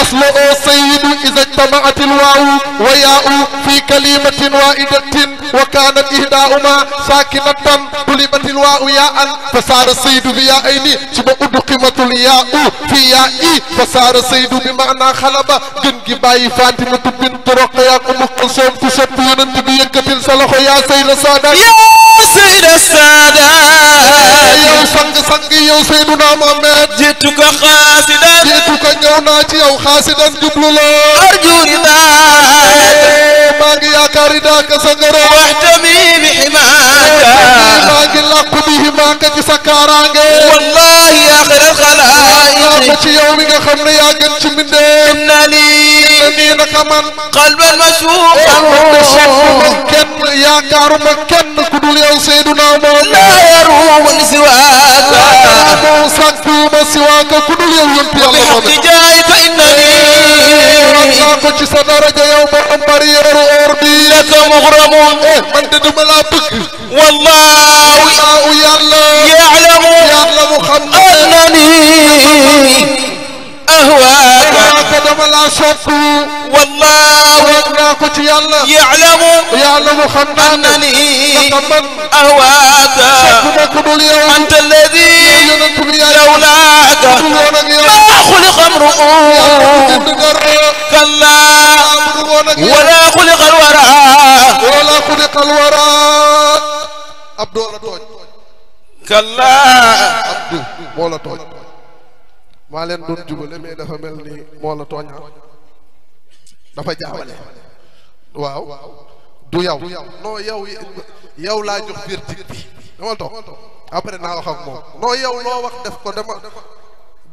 أصله سيد إذا اجتمعت الواو وياء في كلمة واحدة وكانت إحداهما ساكنة قلبت الواو ياء فصار السيد بياءين ثم أدغمت الياء في ياء فصار السيد بمعنى خلبة جنجي باي فاطمة بنت رقية أم كلثوم تسب يونت بيكتل صلاح يا سيد السادات يا سيد السادات يا سانغ يا سيدنا محمد جئتك خاسدا جئتك ñewna ci yow xaasidan jublu la أرجو رضاك maa ngi yaakaar ridaaka sa ngërëm واحتمي بحماك maa ngi làqu bi himaaka ci sa kaaraange والله يا خير الخلائق ci yow mi nga xam ne yaa gën ci mbindéef إن لي nii naka man قلبا مشوقا kenn yaakaaruma kenn ku dul yow Seyduna moom لا يروم سواك moom sàkkuma siwaaka ku dul yow yonent yàlla moom بحق جايك إنني naa ko ci sa daraja yow ba am barrière or bi لك مغرم man de duma laa bëgg والله yàlla يعلم yàlla mu xam أنني أهواك dama laa sopp والله naa ko ci yàlla يعلم yàlla mu xam أنني naka man أهواك soppuma ku dul yow أنت الذي yonent bi yàlla لولاك dul woon ak yow ما خلق امرؤ bind dara كلا dul woon ak yow ولا خلق الورى wala xuliqal wara Abdou la tooñ كلا Abdou moo la tooñ maa leen doon jubale mais dafa mel ni moo la tooñ dafa jaawale waaw du yow non yow laa jox verdict bi dama toog après naa wax ak moom non yow loo wax def ko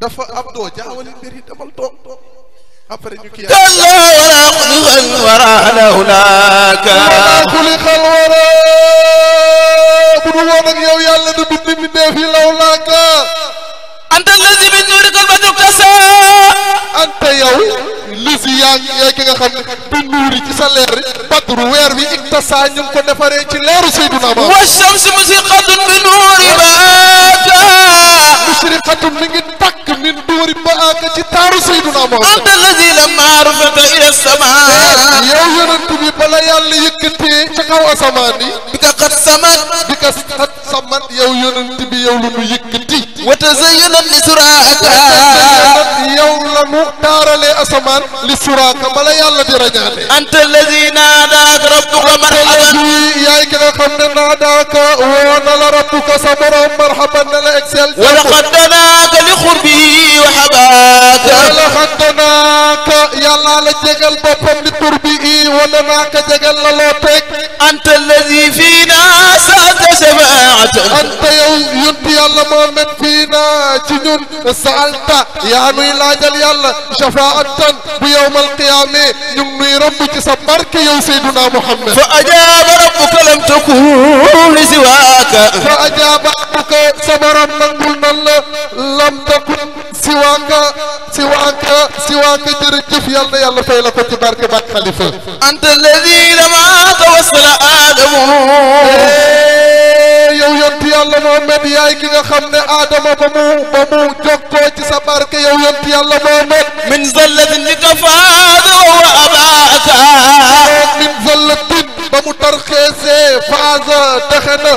dafa Abdou jaawale mbir yi demal toog après ñu kii كلا ولا خلق الورى لولاك xuliqal wara bu du woon ak yow yàlla du bind mi def yi lawlaaka أنت الذي من نورك البدر كسى ante yow lisi yaa ki nga xam ne bi nuuri ci sa leer badru weer wi iktasa ñu ngi ko defaree ci leeru Seyduna Muhammad والشمس مسيقة بنور باكا musriqatun mi ngi takk min duuri baaka ci taaru Seyduna Muhammad أنت الذي لما رفعت إلى السماء yow yonent bi bala yàlla yëkkatee ca kaw asamaan yi بك قد سمت bi ka xat samat yow yonent bi yow la nu yëkkati وتزينت لسراك yow la nu taaralee asamaan li suraaka bala yàlla di rañaane أنت الذي ناداك ربك مرحبا yaay ki nga xam ne naadaaka woo na la rabbuka sa borom marhaban na la excel ولقد دناك لقربه وحباك wala xaddanaaka yàlla la jegal boppam li turbi i wala naaka jegal la loo teg أنت الذي فينا سألت شفاعة anta yow yonti yàlla Muhammad fii naa ci ñun saalta yaa nuy laajal yàlla shafaatan bu yowmal qiyaame ñu ngi nuy romb ci sa barke yow Seyduna Muhammad فأجاب ربك لم تكن لسواك fa ajaaba rabbuka sa borom nangul nan la lam takun siwaaka jërëjëf yàlla yàlla fay la ko ci barke bak xalifa أنت الذي لما توصل آدم yow yonti yàlla Muhammad yaay ki nga xam ne Adama ba mu jokkoo ci sa barke yow yonti yàlla Muhammad من زلة لك فاذ وأباك min zallatin ba mu tarxeesee faasa taxe na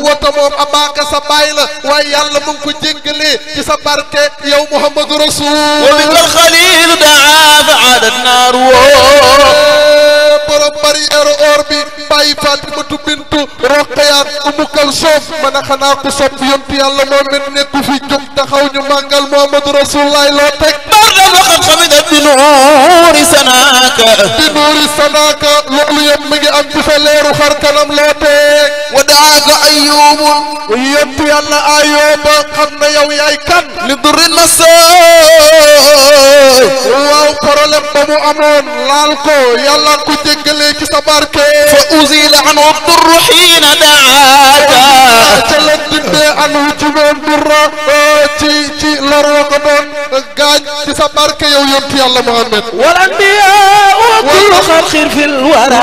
wata moom abaaka sa baay la waaye yàlla mu ngi ko jéggalee ci sa barke yow Muhammadu Rasul وبك الخليل دعا فعاد النار borom barrière or bi bàyyi Fatimatu bintu Roqaya Umu Kalsoom man a xanaa ko sopp yonti yàlla Muhammad nekku fi jóg taxaw ñu màggal Muhammadu Rasulullah loo teg بردا وقد خمدت بنور سناك di nuuri sanaaka loolu yëpp mi ngi am ci sa leeru xar kanam loo teg ودعاك أيوب yonti yàlla Ayooba xam na yow yaay kan لضر المساء waaw problème ba mu amoon laal ko yàlla ko jéggalee ci sa barke فأزيل عنه الضر حين دعاك ca la dindee anu ci moom durra ci lor wa ko doon gaañ ci sa barke yow yonti yàlla Muhammad والأنبياء وكل خلق في الورى